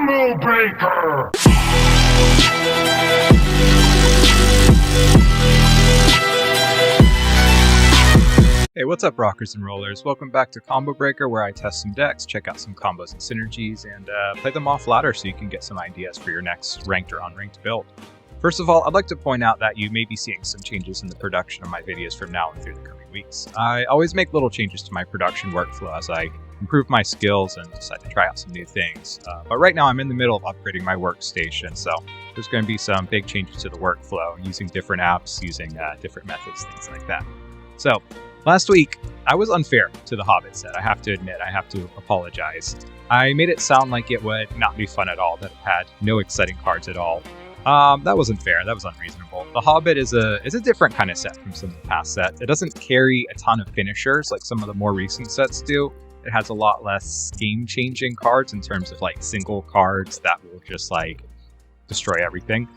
Combo Breaker! Hey, what's up, rockers and rollers? Welcome back to Combo Breaker, where I test some decks, check out some combos and synergies, and play them off ladder so you can get some ideas for your next ranked or unranked build. First of all, I'd like to point out that you may be seeing some changes in the production of my videos from now and through the coming weeks. I always make little changes to my production workflow as I improve my skills and decide to try out some new things. But right now I'm in the middle of upgrading my workstation, so there's going to be some big changes to the workflow, using different apps, using different methods, things like that. So, last week, I was unfair to the Hobbit set. I have to admit, I have to apologize. I made it sound like it would not be fun at all, that it had no exciting cards at all. That wasn't fair, that was unreasonable. The Hobbit is a different kind of set from some of the past sets. It doesn't carry a ton of finishers like some of the more recent sets do. It has a lot less game-changing cards in terms of like single cards that will just like destroy everything.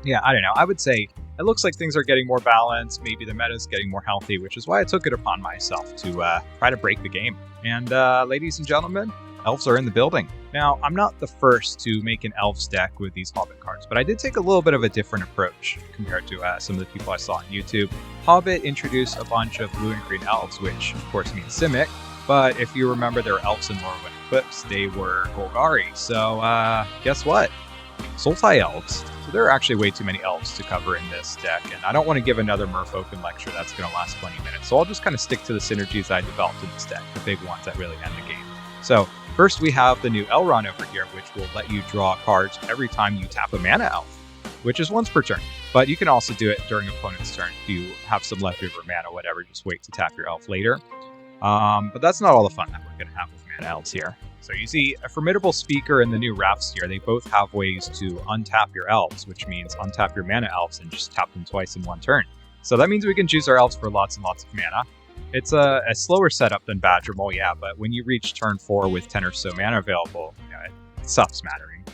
Yeah, I don't know. I would say it looks like things are getting more balanced. Maybe the meta is getting more healthy, which is why I took it upon myself to try to break the game. And ladies and gentlemen, elves are in the building. Now, I'm not the first to make an elves deck with these Hobbit cards, but I did take a little bit of a different approach compared to some of the people I saw on YouTube. Hobbit introduced a bunch of blue and green elves, which of course means Simic. But if you remember, there were elves in Morrowind Eclipse. They were Golgari. So guess what? Sultai elves. So there are actually way too many elves to cover in this deck, and I don't want to give another Merfolken lecture that's going to last 20 minutes. So I'll just kind of stick to the synergies I developed in this deck, the big ones that really end the game. So first we have the new Elrond over here, which will let you draw cards every time you tap a mana elf, which is once per turn. But you can also do it during opponent's turn if you have some leftover mana, whatever. Just wait to tap your elf later. But that's not all the fun that we're going to have with mana elves here. So you see a Formidable Speaker and the new Raft-Steerer, they both have ways to untap your elves, which means untap your mana elves and just tap them twice in one turn. So that means we can choose our elves for lots and lots of mana. It's a slower setup than Badgermole, yeah, but when you reach turn 4 with 10 or so mana available, it stops mattering.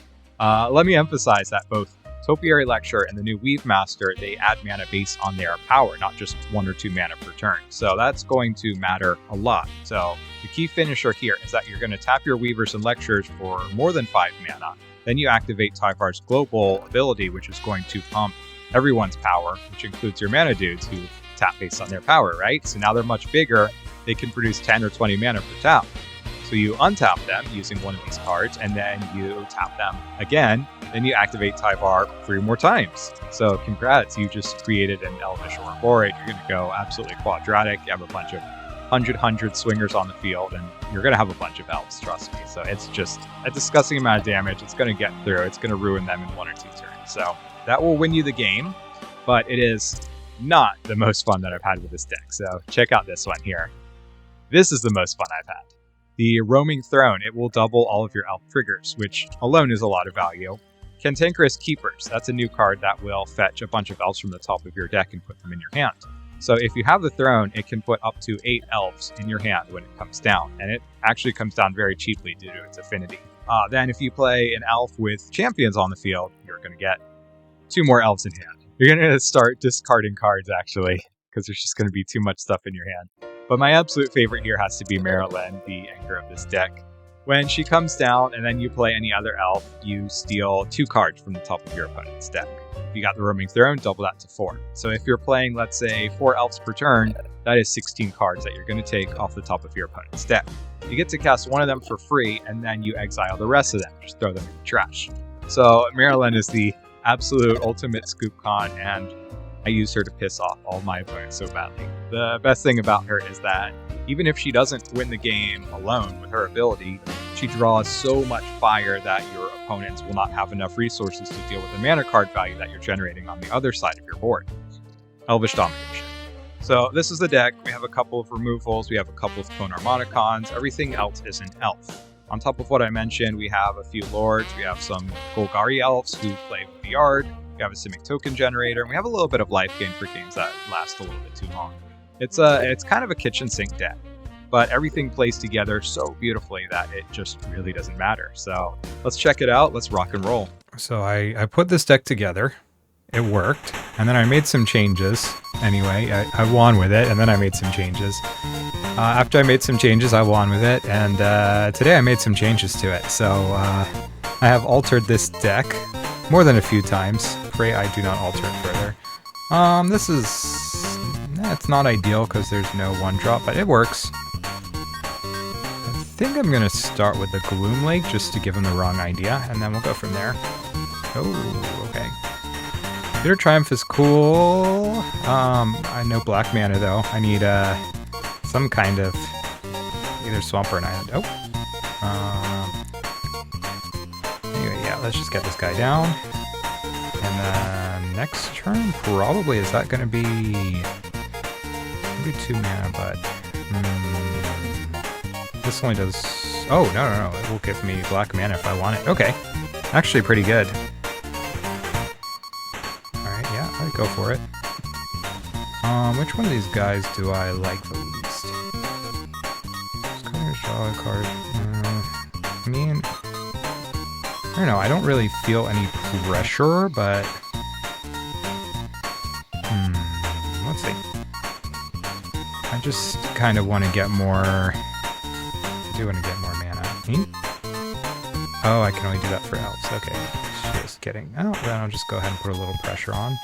Let me emphasize that both Topiary Lecture and the new Weave Master, they add mana based on their power, not just 1 or 2 mana per turn. So that's going to matter a lot. So the key finisher here is that you're going to tap your Weavers and Lectures for more than 5 mana. Then you activate Tyvar's Global ability, which is going to pump everyone's power, which includes your mana dudes who tap based on their power, right? So now they're much bigger. They can produce 10 or 20 mana per tap. So you untap them using one of these cards, and then you tap them again. Then you activate Tyvar 3 more times. So congrats, you just created an Elvish or a Borid. You're going to go absolutely quadratic. You have a bunch of 100 swingers on the field, and you're going to have a bunch of elves, trust me. So it's just a disgusting amount of damage. It's going to get through. It's going to ruin them in 1 or 2 turns. So that will win you the game, but it is not the most fun that I've had with this deck. So check out this one here. This is the most fun I've had. The Roaming Throne, it will double all of your elf triggers, which alone is a lot of value. Cantankerous Keepers, that's a new card that will fetch a bunch of elves from the top of your deck and put them in your hand. So if you have the throne, it can put up to 8 elves in your hand when it comes down, and it actually comes down very cheaply due to its affinity. Then if you play an elf with champions on the field, you're going to get 2 more elves in hand. You're going to start discarding cards, actually, because there's just going to be too much stuff in your hand. But my absolute favorite here has to be Maralen, the anchor of this deck. When she comes down and then you play any other elf, you steal 2 cards from the top of your opponent's deck. If you got the Roaming Throne, double that to 4. So if you're playing, let's say, 4 elves per turn, that is 16 cards that you're going to take off the top of your opponent's deck. You get to cast one of them for free, and then you exile the rest of them. Just throw them in the trash. So Maralen is the absolute ultimate scoop con, and I use her to piss off all my opponents so badly. The best thing about her is that even if she doesn't win the game alone with her ability, she draws so much fire that your opponents will not have enough resources to deal with the mana card value that you're generating on the other side of your board. Elvish Domination. So this is the deck. We have a couple of removals. We have a couple of Clone Harmonicons. Everything else is an elf. On top of what I mentioned, we have a few lords. We have some Golgari elves who play with the yard. We have a Simic token generator, and we have a little bit of life gain for games that last a little bit too long. It's kind of a kitchen sink deck, but everything plays together so beautifully that it just really doesn't matter. So let's check it out. Let's rock and roll. So I put this deck together. It worked, and then I made some changes. Anyway, I won with it, and then I made some changes. After I made some changes, I won with it, and today I made some changes to it. So I have altered this deck more than a few times. Pray I do not alter it further. This is... it's not ideal because there's no 1-drop, but it works. I think I'm going to start with the Gloom Lake just to give him the wrong idea, and then we'll go from there. Oh, okay. Bitter Triumph is cool. I know black mana though. I need some kind of either swamp or an island. Oh. Anyway, yeah, let's just get this guy down. And then next turn, probably, is that going to be maybe 2 mana, but this only does... oh, no. It will give me black mana if I want it. Okay. Actually pretty good. Alright, yeah, I'd go for it. Which one of these guys do I like the least? Colors, draw a card. I mean, I don't know, I don't really feel any pressure, but... let's see. I just kind of want to get more... I do want to get more mana. Oh, I can only do that for elves. Okay. Just kidding. Oh, then I'll just go ahead and put a little pressure on.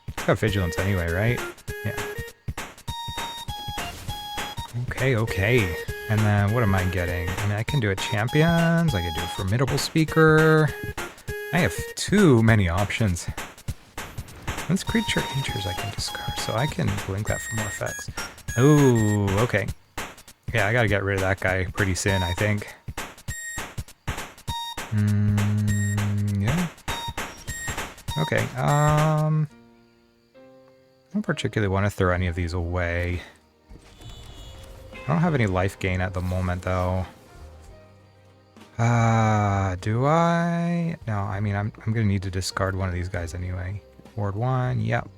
It's got vigilance anyway, right? Yeah. Okay. And then what am I getting? I mean, I can do a champions. I can do a formidable speaker. I have too many options. This creature enters, I can discard, so I can blink that for more effects. Oh, okay. Yeah, I gotta get rid of that guy pretty soon, I think. Yeah. Okay, I don't particularly want to throw any of these away. I don't have any life gain at the moment, though. Do I? No, I mean, I'm gonna need to discard one of these guys anyway. Ward 1, yep.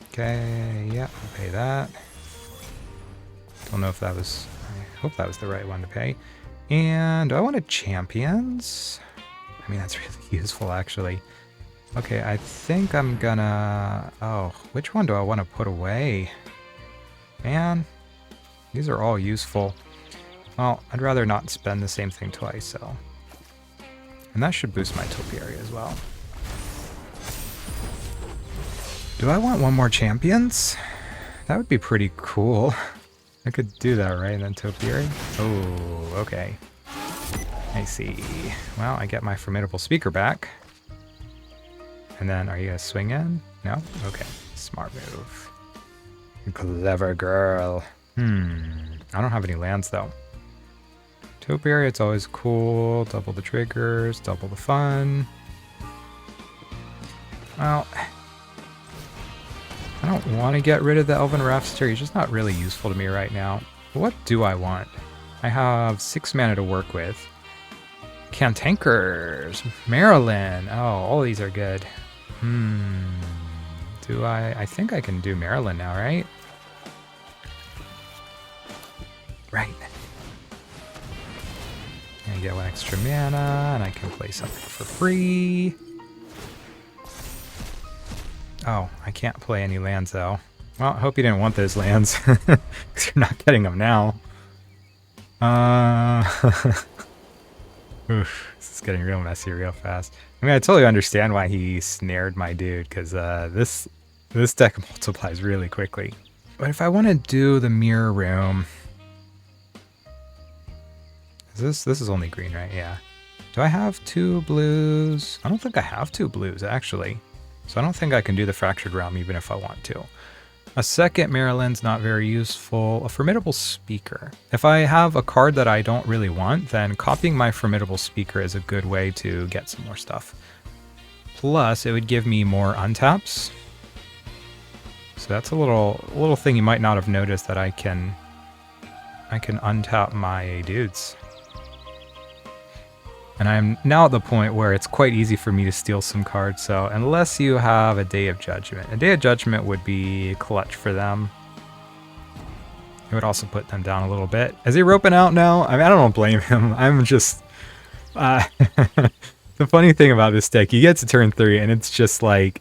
Okay, yep, I'll pay that. Don't know if that was... I hope that was the right one to pay. And do I want a champions? I mean, that's really useful, actually. Okay, I think I'm gonna... oh, which one do I want to put away? Man, these are all useful. Well, I'd rather not spend the same thing twice, so... and that should boost my topiary as well. Do I want one more champions? That would be pretty cool. I could do that, right? And then topiary? Oh, okay. I see. Well, I get my formidable speaker back. And then, are you gonna swing in? No? Okay. Smart move. Clever girl. I don't have any lands, though. Topiary, it's always cool. Double the triggers, double the fun. Well, I don't want to get rid of the Elven Raft-Steerer. He's just not really useful to me right now. What do I want? I have 6 mana to work with. Cantankerous, Maralen. Oh, all these are good. Do I think I can do Maralen now, right? Right. I get 1 extra mana, and I can play something for free. Oh, I can't play any lands, though. Well, I hope you didn't want those lands, because you're not getting them now. Oof, this is getting real messy real fast. I mean, I totally understand why he snared my dude, because this deck multiplies really quickly. But if I want to do the Mirror Room... This is only green, right? Yeah. Do I have 2 blues? I don't think I have 2 blues, actually. So I don't think I can do the Fractured Realm even if I want to. A second Maralen's not very useful. A Formidable Speaker. If I have a card that I don't really want, then copying my Formidable Speaker is a good way to get some more stuff. Plus, it would give me more untaps. So that's a little thing you might not have noticed, that I can untap my dudes. And I'm now at the point where it's quite easy for me to steal some cards, so unless you have a Day of Judgment. A Day of Judgment would be clutch for them. It would also put them down a little bit. Is he roping out now? I mean, I don't blame him. I'm just... the funny thing about this deck, you get to turn 3 and it's just like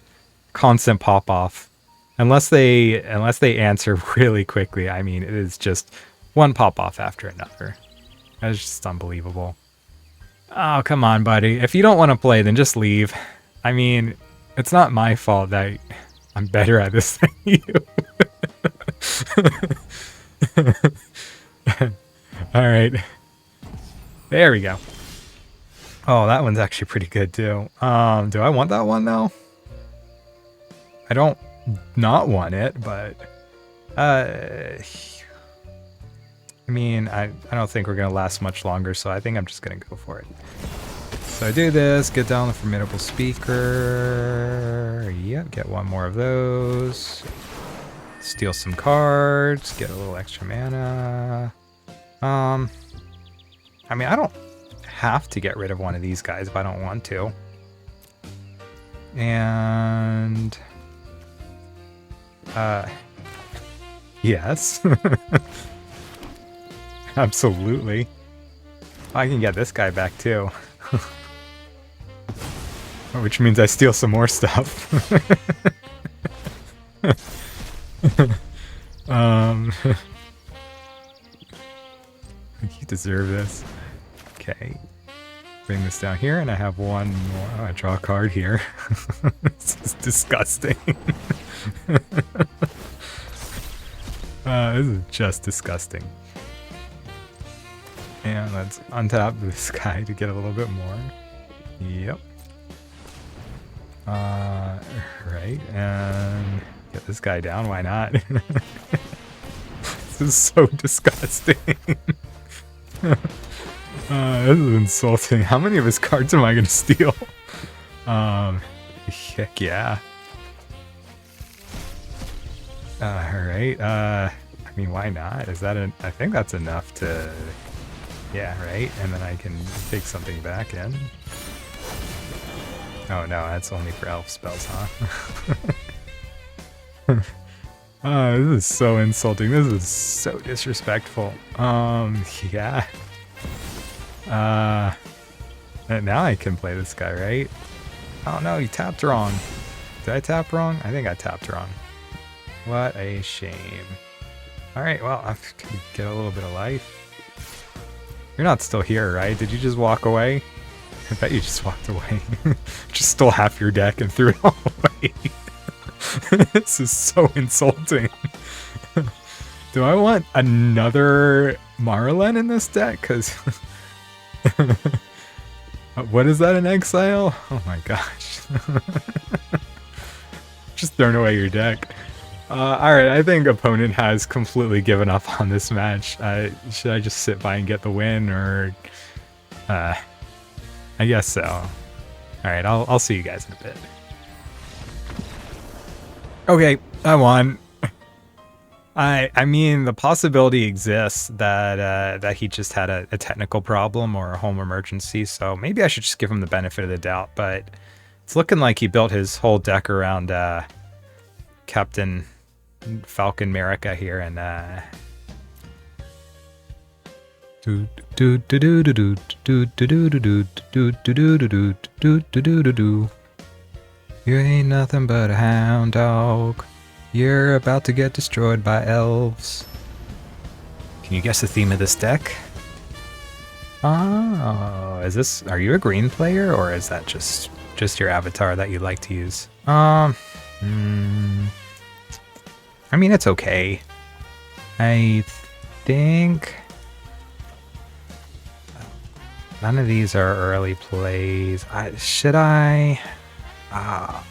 constant pop-off. Unless they answer really quickly, I mean, it is just one pop-off after another. That's just unbelievable. Oh, come on, buddy. If you don't want to play, then just leave. I mean, it's not my fault that I'm better at this than you. Alright. There we go. Oh, that one's actually pretty good, too. Do I want that one, though? I don't not want it, but... I mean, I don't think we're going to last much longer, so I think I'm just going to go for it. So I do this, get down the Formidable Speaker. Yep, get one more of those. Steal some cards, get a little extra mana. I mean, I don't have to get rid of one of these guys if I don't want to. And... yes. Absolutely. I can get this guy back too. Which means I steal some more stuff. You deserve this. Okay. Bring this down here, and I have one more. Oh, I draw a card here. This is disgusting. This is just disgusting. And let's untap this guy to get a little bit more. Yep. Right, and get this guy down, why not? This is so disgusting. This is insulting. How many of his cards am I gonna steal? Heck yeah. Alright, I mean, why not? Is that I think that's enough to... Yeah, right? And then I can take something back in. Oh no, that's only for elf spells, huh? This is so insulting. This is so disrespectful. Yeah. And now I can play this guy, right? Oh no, you tapped wrong. Did I tap wrong? I think I tapped wrong. What a shame. Alright, well, I can get a little bit of life. You're not still here, right? Did you just walk away? I bet you just walked away. Just stole half your deck and threw it all away. This is so insulting. Do I want another Maralen in this deck? Because... what is that in exile? Oh my gosh. Just throwing away your deck. Alright, I think opponent has completely given up on this match. Should I just sit by and get the win, or... I guess so. Alright, I'll see you guys in a bit. Okay, I won. I mean, the possibility exists that that he just had a technical problem or a home emergency, so maybe I should just give him the benefit of the doubt, but it's looking like he built his whole deck around Captain Falcon America here, and you ain't nothing but a hound dog. You're about to get destroyed by elves. Can you guess the theme of this deck? Oh, are you a green player, or is that just your avatar that you like to use? I mean, it's okay. I think none of these are early plays. Should I? I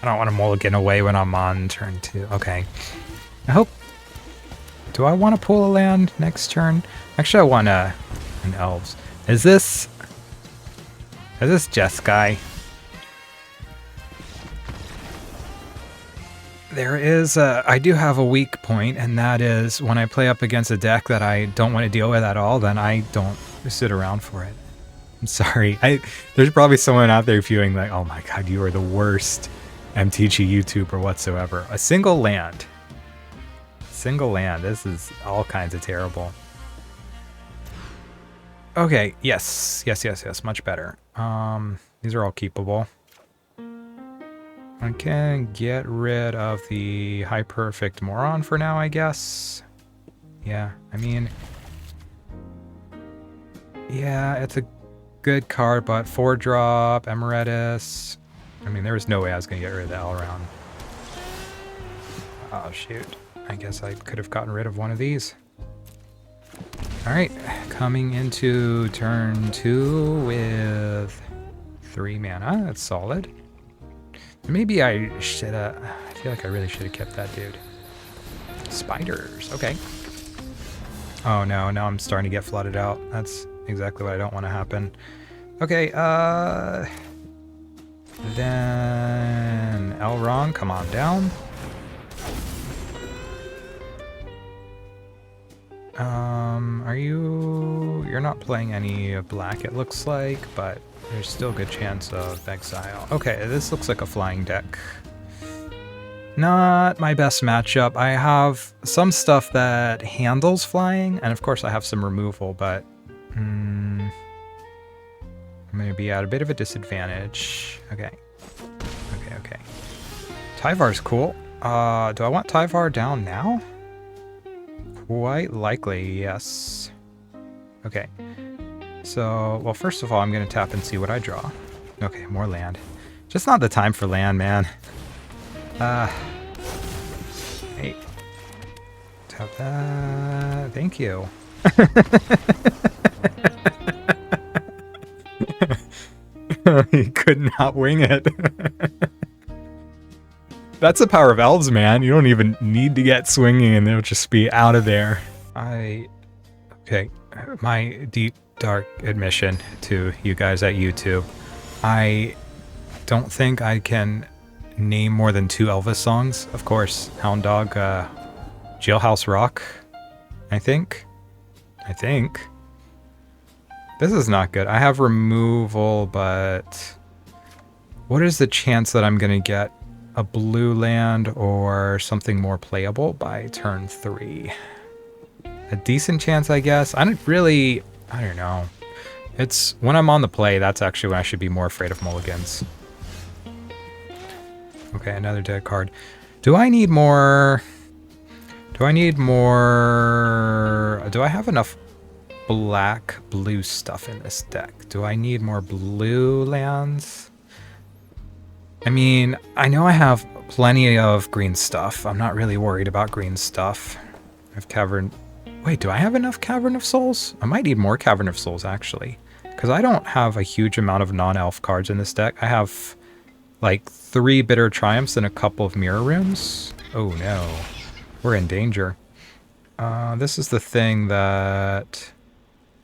don't want to mulligan away when I'm on turn 2. Okay. I hope... Do I want to pull a land next turn? Actually, I want an Elves. Is this Jess guy? There is I do have a weak point, and that is when I play up against a deck that I don't want to deal with at all, then I don't sit around for it. I'm sorry. There's probably someone out there viewing like, oh my god, you are the worst MTG YouTuber whatsoever. A single land. Single land. This is all kinds of terrible. Okay, yes. Much better. These are all keepable. I can get rid of the High Perfect Moron for now, I guess. Yeah, I mean... Yeah, it's a good card, but 4-drop, Emeritus. I mean, there was no way I was going to get rid of the Elrond. Oh, shoot. I guess I could have gotten rid of one of these. Alright, coming into turn 2 with 3 mana. That's solid. Maybe I should have... I feel like I really should have kept that dude. Spiders. Okay. Oh no, now I'm starting to get flooded out. That's exactly what I don't want to happen. Okay, then Elrond, come on down. Are you... You're not playing any black, it looks like, but there's still a good chance of exile. Okay, this looks like a flying deck. Not my best matchup. I have some stuff that handles flying, and of course I have some removal, but I'm going to be at a bit of a disadvantage. Okay. Okay. Tyvar's cool. Do I want Tyvar down now? Quite likely, yes. Okay. So, well, first of all, I'm going to tap and see what I draw. Okay, more land. Just not the time for land, man. Hey. Tap that. Thank you. He could not wing it. That's the power of elves, man. You don't even need to get swinging and they'll just be out of there. Okay, my deep, dark admission to you guys at YouTube. I don't think I can name more than 2 Elvis songs. Of course, Hound Dog, Jailhouse Rock, I think. This is not good. I have removal, but what is the chance that I'm going to get a blue land or something more playable by turn 3? A decent chance, I guess. I don't know. It's when I'm on the play, that's actually when I should be more afraid of mulligans. Okay, another dead card. Do I have enough blue stuff in this deck? Do I need more blue lands? I mean, I know I have plenty of green stuff. I'm not really worried about green stuff. I have Cavern... Wait, do I have enough Cavern of Souls? I might need more Cavern of Souls, actually. Because I don't have a huge amount of non-elf cards in this deck. I have, like, 3 Bitter Triumphs and a couple of Mirror Rooms. Oh, no. We're in danger. This is the thing that...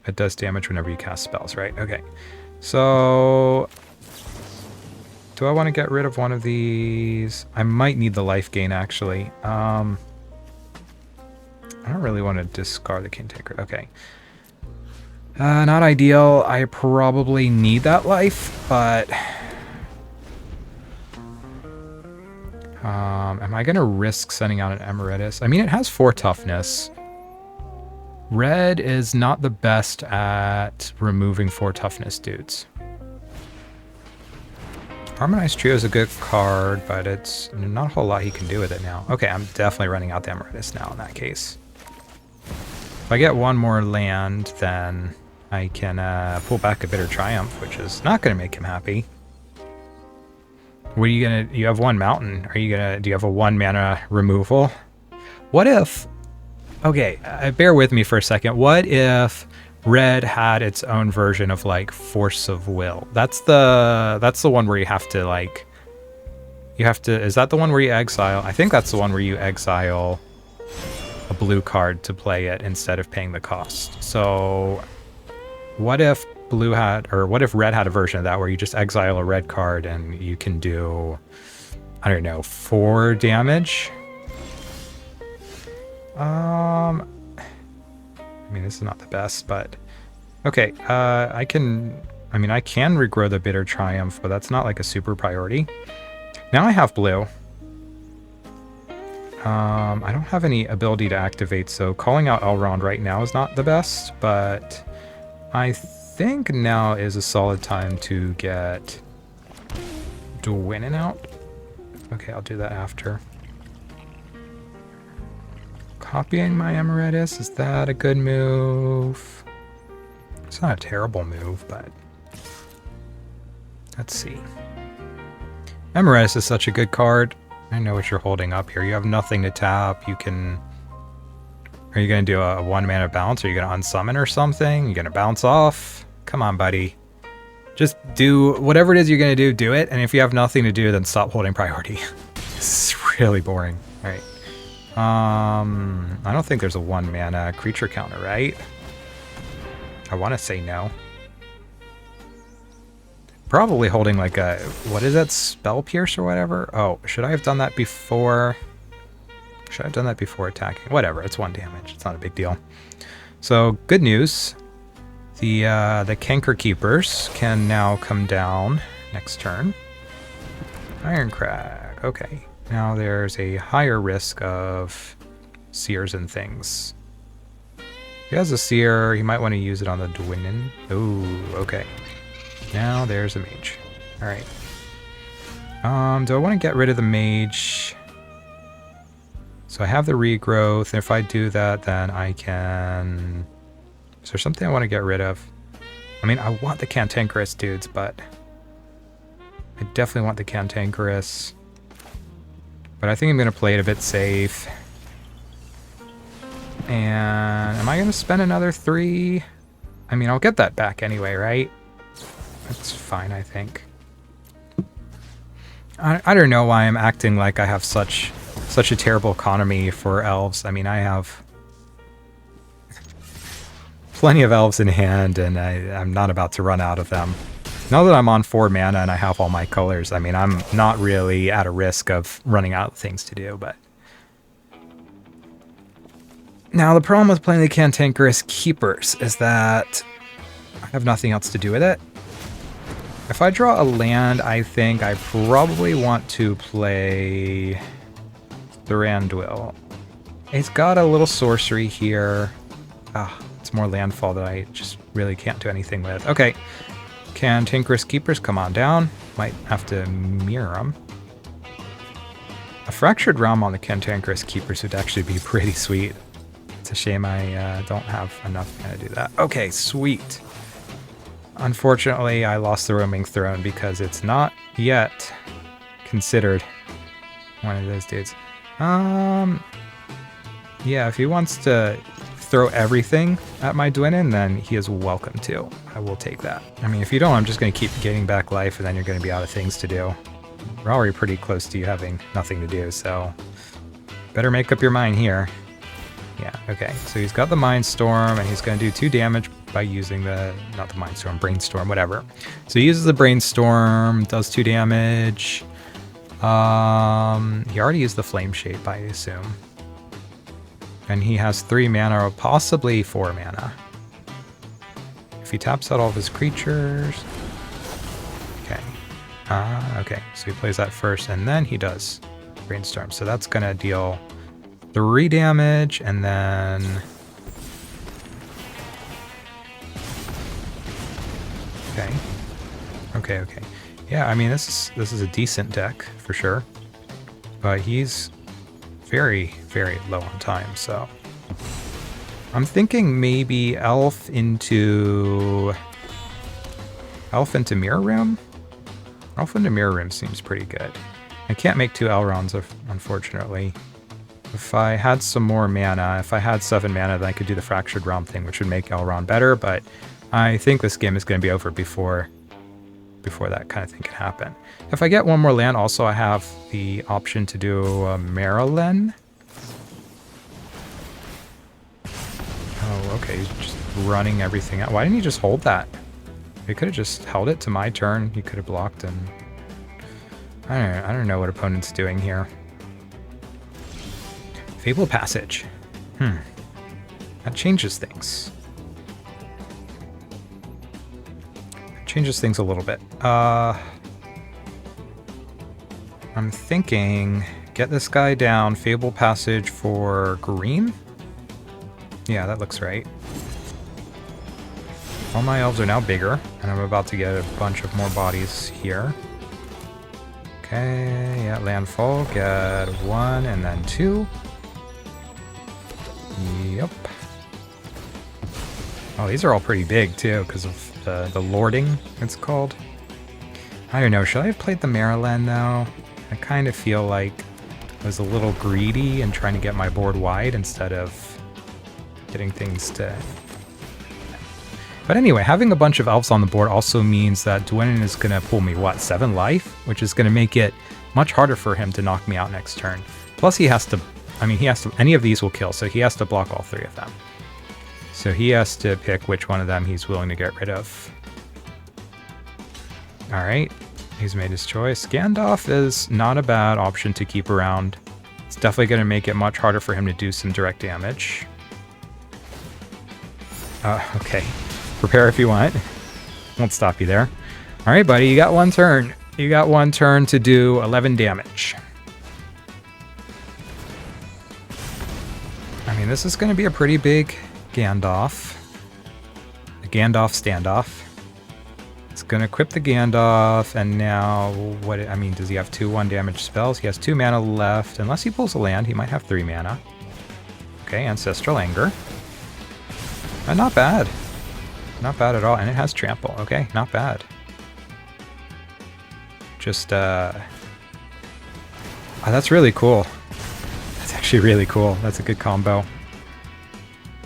It does damage whenever you cast spells, right? Okay. So... Do I want to get rid of one of these? I might need the life gain, actually. I don't really want to discard the Cantankerous. Okay. Not ideal. I probably need that life, but... am I going to risk sending out an Emeritus? I mean, it has 4 toughness. Red is not the best at removing 4 toughness dudes. Harmonized Trio is a good card, but it's not a whole lot he can do with it now. Okay, I'm definitely running out the Emeritus now in that case. If I get one more land, then I can pull back a Bitter Triumph, which is not going to make him happy. What are you going to... You have 1 mountain. Do you have a 1 mana removal? What if... Okay, bear with me for a second. What if Red had its own version of, like, Force of Will? That's the one where you have to, like... Is that the one where you exile? I think that's the one where you exile a blue card to play it instead of paying the cost. So what if Red had a version of that where you just exile a red card and you can do, I don't know, 4 damage? I mean, this is not the best, but okay. I can regrow the Bitter Triumph, but that's not like a super priority. Now I have blue. I don't have any ability to activate, so calling out Elrond right now is not the best, but I think now is a solid time to get Dwynnin out. Okay, I'll do that after. Copying my Emeritus, is that a good move? It's not a terrible move, but Let's see. Emeritus is such a good card. I know what you're holding up here. You have nothing to tap. You can... Are you going to do a 1-mana bounce? Are you going to unsummon or something? You going to bounce off? Come on, buddy. Just do whatever it is you're going to do it. And if you have nothing to do, then stop holding priority. This is really boring. All right. I don't think there's a 1-mana creature counter, right? I want to say no. Probably holding like a... What is that? Spell Pierce or whatever? Oh, should I have done that before... Should I have done that before attacking? Whatever, it's 1 damage. It's not a big deal. So, good news. The Cantankerous Keepers can now come down next turn. Ironcrag. Okay. Now there's a higher risk of seers and things. If he has a seer, he might want to use it on the Dwayne. Ooh, okay. Now there's a mage. Alright. Do I want to get rid of the mage? So I have the regrowth, and if I do that, then I can... Is there something I want to get rid of? I mean, I want the Cantankerous dudes, but... I definitely want the Cantankerous. But I think I'm going to play it a bit safe. And am I going to spend another 3? I mean, I'll get that back anyway, right? That's fine, I think. I don't know why I'm acting like I have such a terrible economy for elves. I mean, I have plenty of elves in hand, and I'm not about to run out of them. Now that I'm on 4 mana and I have all my colors, I mean, I'm not really at a risk of running out of things to do, but... Now, the problem with playing the Cantankerous Keepers is that I have nothing else to do with it. If I draw a land, I think I probably want to play the Randuil. He's got a little sorcery here. It's more landfall that I just really can't do anything with. Okay. Cantankerous Keepers, come on down. Might have to mirror them. A Fractured Realm on the Cantankerous Keepers would actually be pretty sweet. It's a shame I don't have enough to do that. Okay, sweet. Unfortunately, I lost the Roaming Throne because it's not yet considered one of those dudes. Yeah, if he wants to throw everything at my Dwynnin, then he is welcome to. I will take that. I mean, if you don't, I'm just going to keep getting back life, and then you're going to be out of things to do. We're already pretty close to you having nothing to do, so better make up your mind here. Yeah, okay. So he's got the Mindstorm, and he's going to do 2 damage by using the... Not the Mindstorm, Brainstorm, whatever. So he uses the Brainstorm, does 2 damage. He already used the Flame Shape, I assume. And he has 3 mana, or possibly 4 mana. If he taps out all of his creatures... Okay. Okay, so he plays that first, and then he does Brainstorm. So that's going to deal 3 damage, and then... Okay. Okay. Yeah, I mean, this is a decent deck, for sure. But he's very, very low on time, so... I'm thinking maybe Elf into Mirror Room? Elf into Mirror Room seems pretty good. I can't make 2 Elronds, unfortunately. If I had some more mana, if I had 7 mana, then I could do the Fractured Realm thing, which would make Elrond better, but I think this game is going to be over before that kind of thing can happen. If I get 1 more land, also I have the option to do Maralen. Oh, okay, he's just running everything out. Why didn't he just hold that? He could have just held it to my turn. He could have blocked, and I don't know what opponent's doing here. Fabled Passage. That changes things. Changes things a little bit. I'm thinking get this guy down. Fabled Passage for green? Yeah, that looks right. All my elves are now bigger, and I'm about to get a bunch of more bodies here. Okay, yeah, landfall. Get 1 and then 2. Yep. Oh, these are all pretty big, too, because of the lording, it's called. I don't know, should I have played the Maralen though? I kind of feel like I was a little greedy and trying to get my board wide instead of getting things to... But anyway, having a bunch of elves on the board also means that Dwayne is going to pull me, what, 7 life? Which is going to make it much harder for him to knock me out next turn. Plus he has to, any of these will kill, so he has to block all 3 of them. So he has to pick which one of them he's willing to get rid of. Alright, he's made his choice. Gandalf is not a bad option to keep around. It's definitely going to make it much harder for him to do some direct damage. Okay. Prepare if you want. Won't stop you there. Alright, buddy, you got 1 turn. You got 1 turn to do 11 damage. I mean, this is going to be a pretty big Gandalf. A Gandalf standoff. It's going to equip the Gandalf, and now, what? I mean, does he have 2 1-damage spells? He has 2 mana left. Unless he pulls a land, he might have 3 mana. Okay, Ancestral Anger. Not bad. Not bad at all, and it has Trample. Okay, not bad. Just, oh, that's really cool. That's actually really cool. That's a good combo.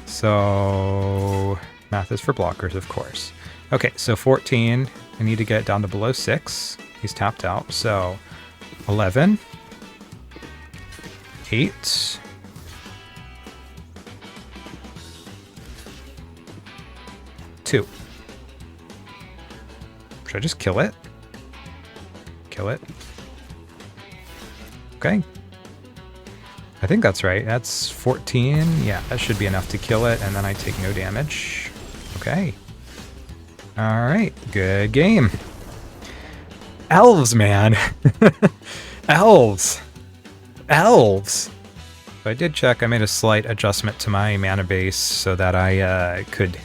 So, math is for blockers, of course. Okay, so 14. I need to get it down to below 6. He's tapped out. So, 11. 8. 2. Should I just kill it? Kill it. Okay. I think that's right. That's 14. Yeah, that should be enough to kill it, and then I take no damage. Okay. Alright, good game. Elves, man. Elves. Elves. So I did check. I made a slight adjustment to my mana base so that I could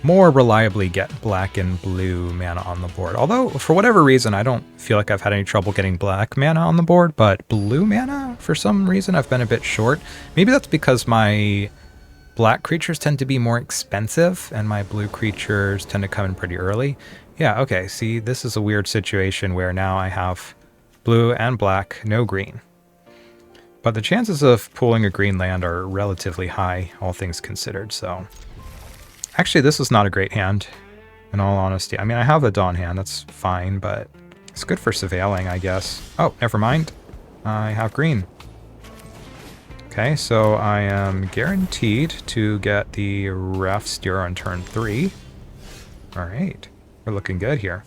more reliably get black and blue mana on the board. Although, for whatever reason, I don't feel like I've had any trouble getting black mana on the board, but blue mana, for some reason, I've been a bit short. Maybe that's because my black creatures tend to be more expensive, and my blue creatures tend to come in pretty early. Yeah, okay, see, this is a weird situation where now I have blue and black, no green. But the chances of pulling a green land are relatively high, all things considered, so... Actually, this is not a great hand, in all honesty. I mean, I have a Dawn hand, that's fine, but it's good for surveilling, I guess. Oh, never mind. I have green. Okay, so I am guaranteed to get the Raft-Steerer on turn 3. Alright, we're looking good here.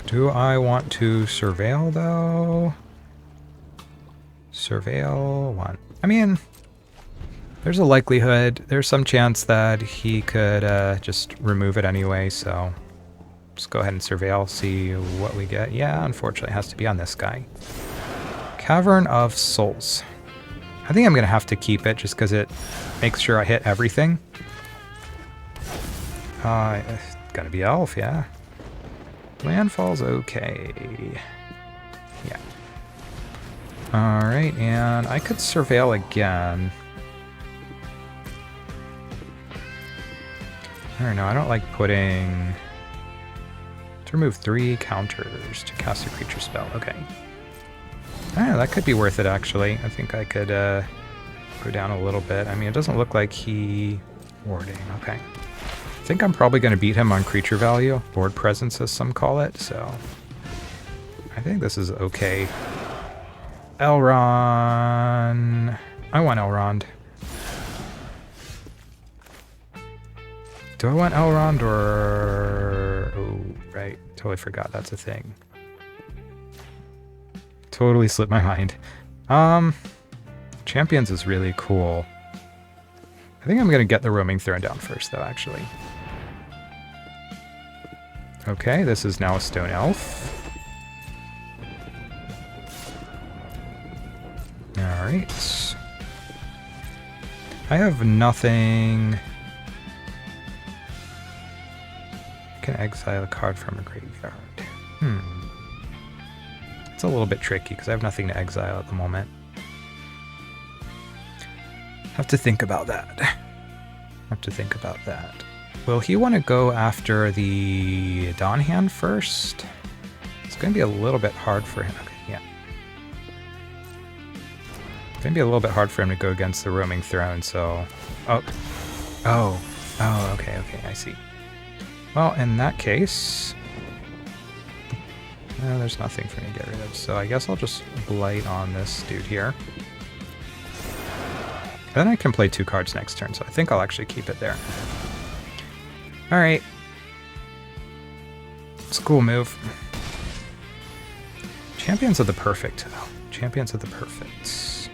Do I want to surveil, though? Surveil 1. I mean... There's a likelihood, there's some chance that he could just remove it anyway, so just go ahead and surveil, see what we get. Yeah, unfortunately it has to be on this guy. Cavern of Souls. I think I'm going to have to keep it just because it makes sure I hit everything. It's got to be elf, yeah. Landfall's okay. Yeah. Alright, and I could surveil again. I don't know, I don't like putting... To remove 3 counters to cast a creature spell. Okay. I don't know, that could be worth it, actually. I think I could go down a little bit. I mean, it doesn't look like he... Warding, okay. I think I'm probably going to beat him on creature value. Board presence, as some call it, so... I think this is okay. Elrond... I want Elrond. Do I want Elrond or... Oh, right. Totally forgot that's a thing. Totally slipped my mind. Champions is really cool. I think I'm going to get the Roaming Throne down first, though, actually. Okay, this is now a Stone Elf. Alright. I have nothing... Can exile a card from a graveyard. It's a little bit tricky because I have nothing to exile at the moment. Have to think about that. will he want to go after the Dawn Hand first? It's going to be a little bit hard for him. Okay, yeah. It's going to be a little bit hard for him to go against the Roaming Throne, so... Oh, okay, I see. Well, in that case... there's nothing for me to get rid of, so I guess I'll just Blight on this dude here. Then I can play 2 cards next turn, so I think I'll actually keep it there. Alright. It's a cool move. Champions of the Perfect. Oh, Champions of the Perfect.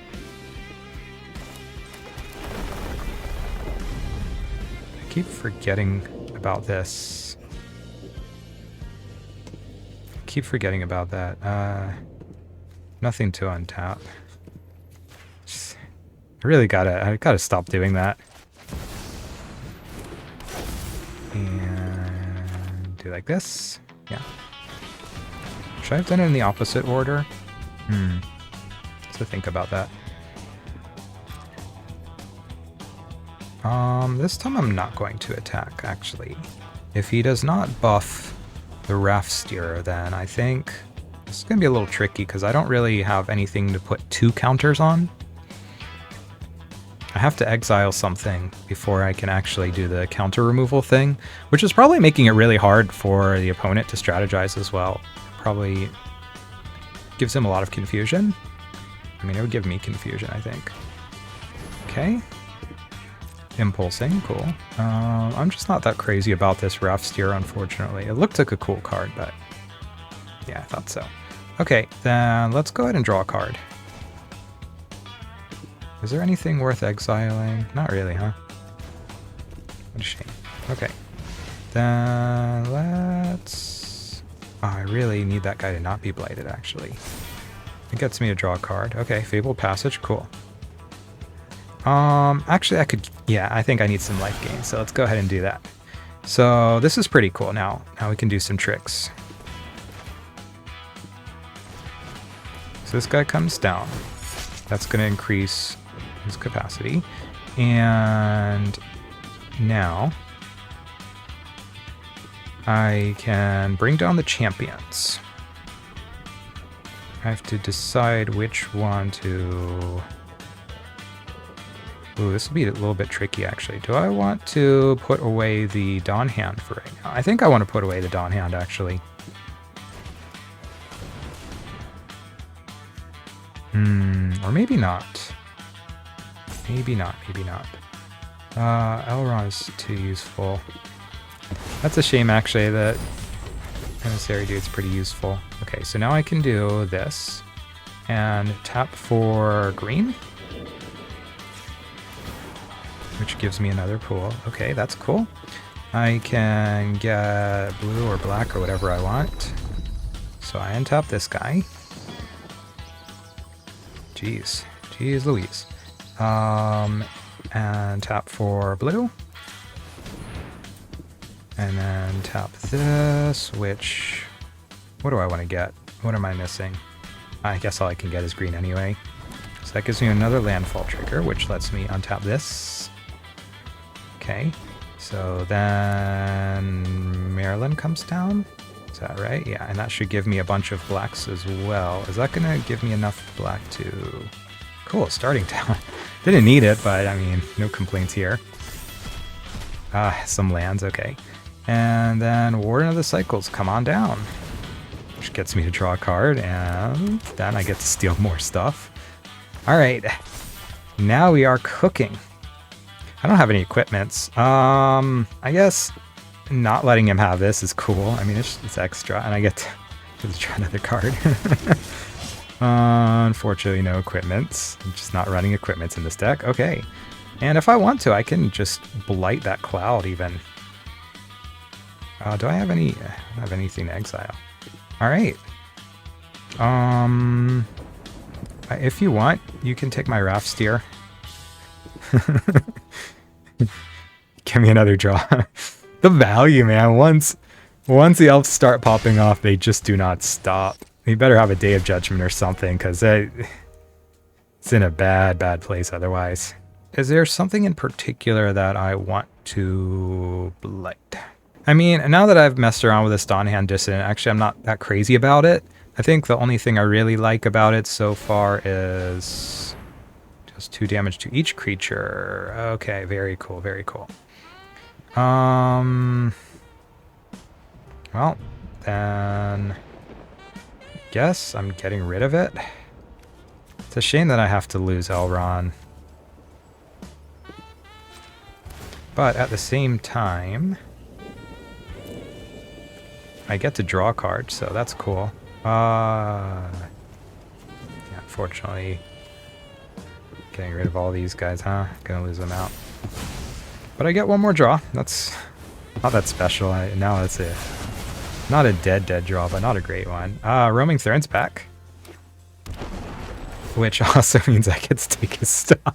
I keep forgetting about this. Keep forgetting about that. Nothing to untap. I gotta stop doing that. And do like this. Yeah. Should I have done it in the opposite order? So think about that. This time I'm not going to attack, actually. If he does not buff the Raft-Steerer, then I think this is going to be a little tricky because I don't really have anything to put 2 counters on. I have to exile something before I can actually do the counter removal thing, which is probably making it really hard for the opponent to strategize as well. Probably gives him a lot of confusion. I mean, it would give me confusion, I think. Okay. Impulsing, cool. I'm just not that crazy about this Raft-Steerer, unfortunately. It looked like a cool card, but yeah, I thought so. Okay, then let's go ahead and draw a card. Is there anything worth exiling? Not really, huh? What a shame. Okay. Then let's... Oh, I really need that guy to not be blighted, actually. It gets me to draw a card. Okay, Fabled Passage, cool. Actually I could... Yeah, I think I need some life gain, so let's go ahead and do that. So this is pretty cool now. Now we can do some tricks. So this guy comes down. That's going to increase his capacity. And now I can bring down the champions. I have to decide which one to... Ooh, this will be a little bit tricky, actually. Do I want to put away the Dawn Hand for right now? I think I want to put away the Dawn Hand, actually. Or maybe not. Maybe not. Elrond is too useful. That's a shame, actually, that Emissary dude's pretty useful. Okay, so now I can do this. And tap for green. Which gives me another pool. Okay, that's cool. I can get blue or black or whatever I want. So I untap this guy. Jeez Louise. And tap for blue. And then tap this, which... What do I want to get? What am I missing? I guess all I can get is green anyway. So that gives me another landfall trigger, which lets me untap this. Okay, so then Maralen comes down. Is that right? Yeah, and that should give me a bunch of blacks as well. Is that going to give me enough black to... Cool, starting down. Didn't need it, but I mean, no complaints here. Some lands, okay. And then Warden of the Cycles, come on down. Which gets me to draw a card, and then I get to steal more stuff. Alright, now we are cooking. I don't have any equipments. I guess not letting him have this is cool. I mean, it's extra, and I get to try another card. Unfortunately, no equipments. I'm just not running equipments in this deck. Okay. And if I want to, I can just blight that cloud even. Do I have any... I don't have anything to exile. Alright. If you want, you can take my Raft-Steerer. Give me another draw. The value, man. Once the elves start popping off, they just do not stop. You better have a Day of Judgment or something, because it's in a bad place otherwise. Is there something in particular that I want to Blight. I mean, now that I've messed around with this Dawnhand Dissonant, actually I'm not that crazy about it. I think the only thing I really like about it so far is just 2 damage to each creature. Okay, very cool, very cool. Well, then guess I'm getting rid of it. It's a shame that I have to lose Elrond. But at the same time, I get to draw a card, so that's cool. Yeah, unfortunately, getting rid of all these guys, huh? Gonna lose them out. But I get one more draw. That's not that special. Now it's not a dead draw, but not a great one. Roaming Thorn's back. Which also means I get to take his stuff.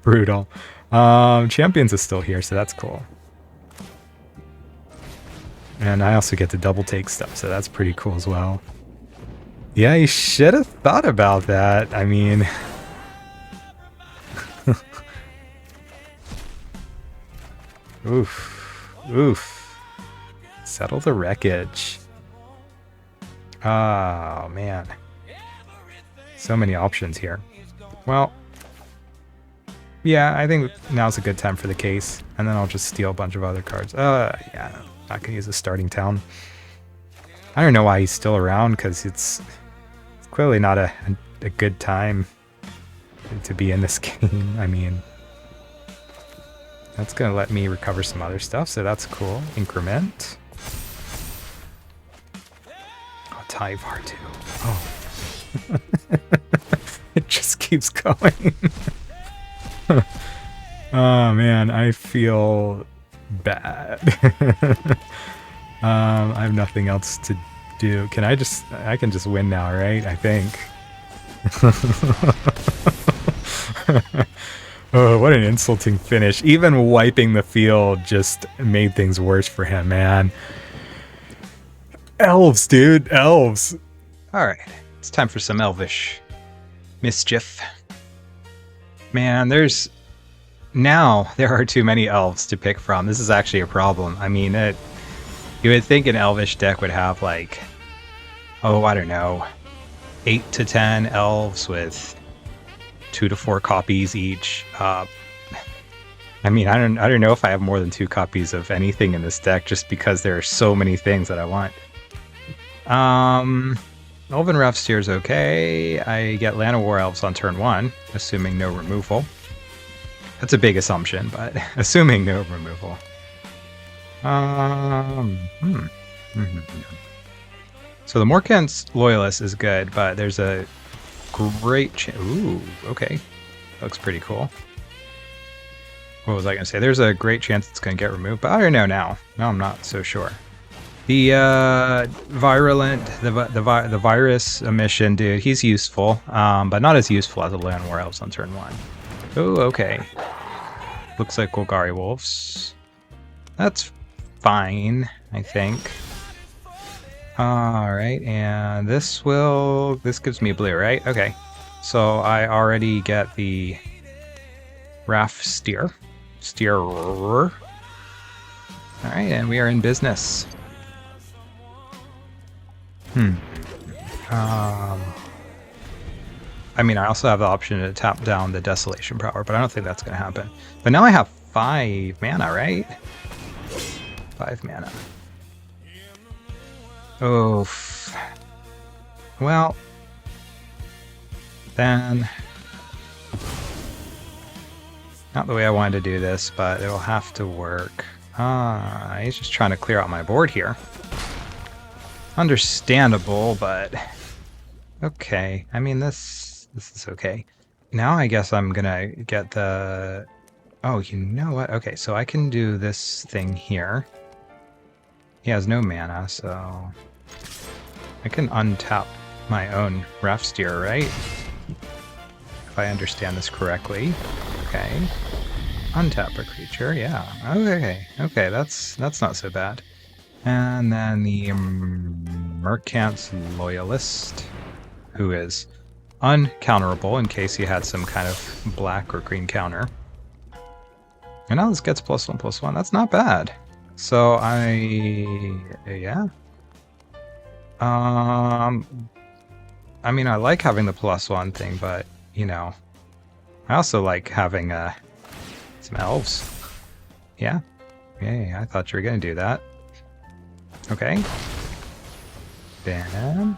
Brutal. Champions is still here, so that's cool. And I also get to double take stuff, so that's pretty cool as well. Yeah, you should have thought about that. I mean... Oof. Oof. Settle the wreckage. Oh, man. So many options here. Well... yeah, I think now's a good time for the case. And then I'll just steal a bunch of other cards. Yeah, not gonna use a starting town. I don't know why he's still around, because it's clearly not a good time to be in this game. I mean, that's gonna let me recover some other stuff, so that's cool. Increment. Oh, Tyvar too. Oh. It just keeps going. Oh man, I feel bad. I have nothing else to do. I can just win now, right? I think. Oh, what an insulting finish. Even wiping the field just made things worse for him, man. Elves, dude. Elves. Alright, it's time for some Elvish mischief. Man, there are too many elves to pick from. This is actually a problem. I mean, you would think an Elvish deck would have like, oh, I don't know, 8 to 10 elves with 2 to 4 copies each. I mean, I don't know if I have more than 2 copies of anything in this deck, just because there are so many things that I want. Elven Raft-Steerer is okay. I get Llanowar Elves on turn 1, assuming no removal. That's a big assumption, but assuming no removal. So the Morkent's Loyalist is good, but there's a great chance. Ooh, okay. Looks pretty cool. What was I going to say? There's a great chance it's going to get removed, but I don't know now. Now I'm not so sure. The Virulent, the Virus Emission, dude, he's useful, but not as useful as the Llanowar Elves on turn 1. Oh, okay. Looks like Golgari Wolves. That's fine, I think. Alright, and this gives me blue, right? Okay. So I already get the Raft-Steerer. Alright, and we are in business. I mean, I also have the option to tap down the Desolation Power, but I don't think that's going to happen. But now I have 5 mana, right? 5 mana. Oh. Well. Then. Not the way I wanted to do this, but it'll have to work. He's just trying to clear out my board here. Understandable, but... okay. I mean, this is okay. Now I guess I'm gonna get the... oh, you know what? Okay, so I can do this thing here. He has no mana, so... I can untap my own Raft-Steerer, right? If I understand this correctly. Okay. Untap a creature, yeah. Okay, that's not so bad. And then the Mercant's Loyalist, who is uncounterable in case you had some kind of black or green counter. And now this gets +1/+1. That's not bad. So yeah. I mean, I like having the +1 thing, but you know, I also like having some elves. Yeah. Yeah, I thought you were gonna do that. Okay. Then,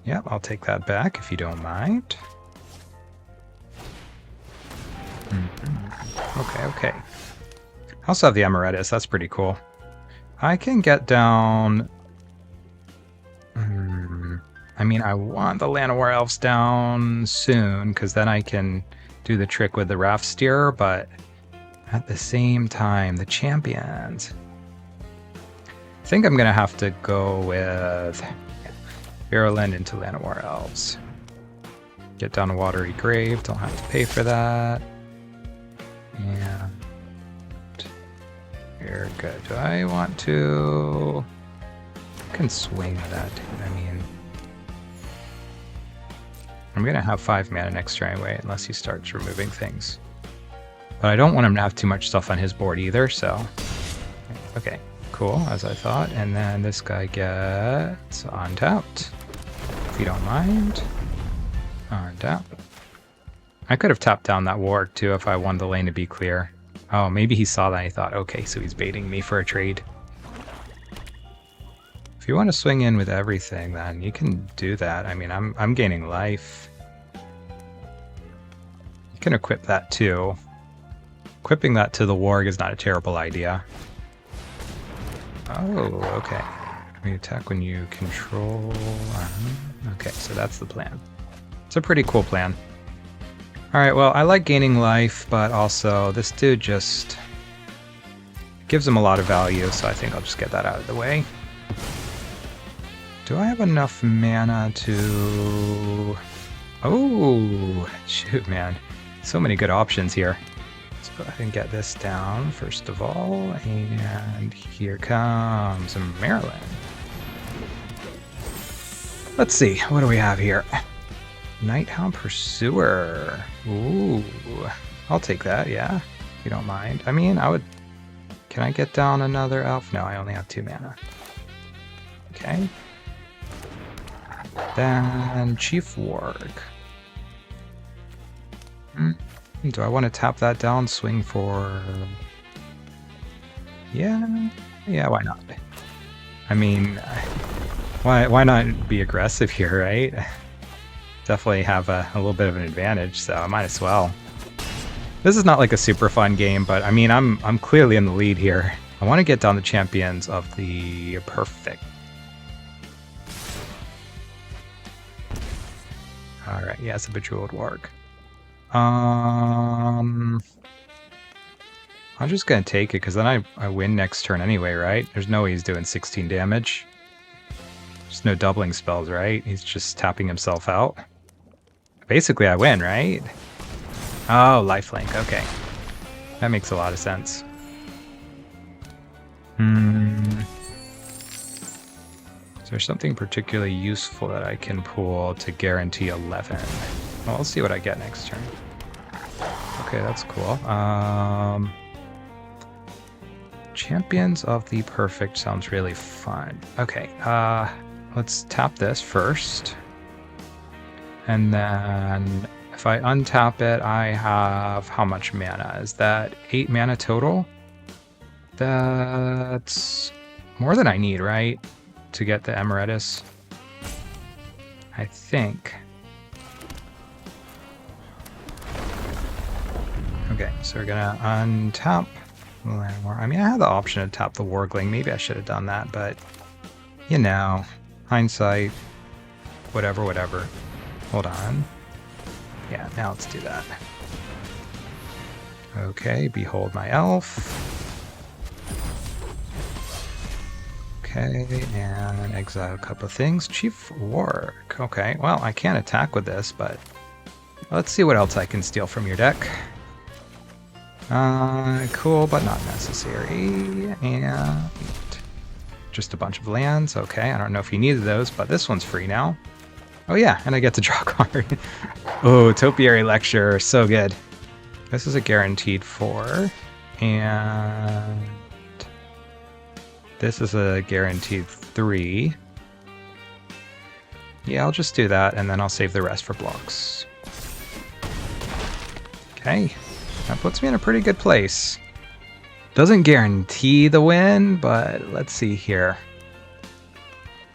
yep, I'll take that back if you don't mind. Okay. I also have the Emeritus, that's pretty cool. I can get down... I mean, I want the Llanowar Elves down soon, because then I can do the trick with the Raft-Steerer, but at the same time, the champions... I think I'm going to have to go with Virulent into Llanowar Elves. Get down a Watery Grave, don't have to pay for that. And you're good. Do I want to... I can swing that, dude. I mean... I'm going to have 5 mana next turn anyway, unless he starts removing things. But I don't want him to have too much stuff on his board either, so... Okay, cool, as I thought. And then this guy gets untapped, if you don't mind. Untap. I could have tapped down that ward too if I wanted the lane to be clear. Oh, maybe he saw that and he thought, okay, so he's baiting me for a trade. If you want to swing in with everything, then you can do that. I mean, I'm gaining life. You can equip that too. Equipping that to the warg is not a terrible idea. Oh, okay. We attack when you control... Okay, so that's the plan. It's a pretty cool plan. Alright, well, I like gaining life, but also this dude just gives him a lot of value, so I think I'll just get that out of the way. Do I have enough mana to... Oh, shoot, man. So many good options here. Let's go ahead and get this down, first of all, and here comes Maralen. Let's see, what do we have here? Nighthound Pursuer. Ooh, I'll take that, yeah, if you don't mind. I mean, I would... Can I get down another elf? No, I only have 2 mana. Okay. Then Chief Warg. Do I want to tap that down, swing for... Yeah, why not? I mean, why not be aggressive here, right? Definitely have a little bit of an advantage, so I might as well. This is not like a super fun game, but I mean, I'm clearly in the lead here. I want to get down the champions of the perfect. Alright, yeah, it's a Virulent Warg. I'm just gonna take it, because then I win next turn anyway, right? There's no way he's doing 16 damage. There's no doubling spells, right? He's just tapping himself out. Basically, I win, right? Oh, lifelink, okay. That makes a lot of sense. Is there something particularly useful that I can pull to guarantee 11? Well, let's see what I get next turn. Okay, that's cool. Champions of the Perfect sounds really fun. Okay, let's tap this first. And then if I untap it, I have how much mana? Is that 8 mana total? That's more than I need, right? To get the Emeritus. I think. Okay, so we're gonna untap Llanowar. I mean, I had the option to tap the Wargling. Maybe I should have done that, but you know, hindsight, whatever. Hold on. Yeah, now let's do that. Okay, behold my elf. Okay, and exile a couple of things. Chief Warg. Okay, well, I can't attack with this, but let's see what else I can steal from your deck. Cool, but not necessary. And just a bunch of lands. Okay, I don't know if you needed those, but this one's free now. Oh yeah, and I get to draw a card. Oh, Topiary Lecture, so good. This is a guaranteed 4, and this is a guaranteed 3. Yeah, I'll just do that, and then I'll save the rest for blocks. Okay, that puts me in a pretty good place. Doesn't guarantee the win, but let's see here.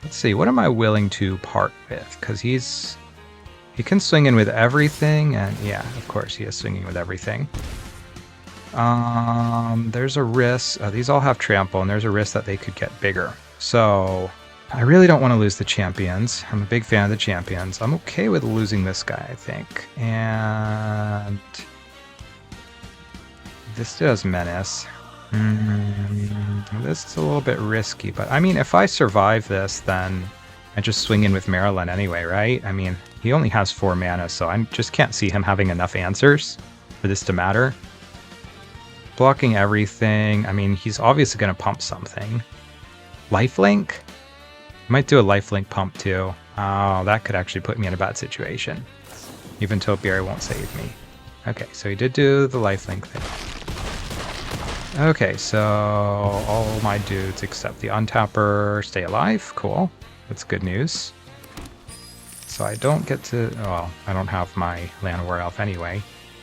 Let's see, what am I willing to part with? Because he can swing in with everything, and yeah, of course he is swinging with everything. There's a risk, these all have trample, and there's a risk that they could get bigger. So I really don't want to lose the champions. I'm a big fan of the champions. I'm okay with losing this guy, I think. And this does menace. This is a little bit risky, but I mean, if I survive this, then I just swing in with Maralen anyway, right? I mean, he only has 4 mana, so I just can't see him having enough answers for this to matter. Blocking everything. I mean, he's obviously going to pump something. Lifelink? Might do a lifelink pump too. Oh, that could actually put me in a bad situation. Even Topiary won't save me. Okay, so he did do the lifelink thing. Okay, so all my dudes except the untapper stay alive. Cool. That's good news. So I don't get to... Well, I don't have my Llanowar Elf anyway.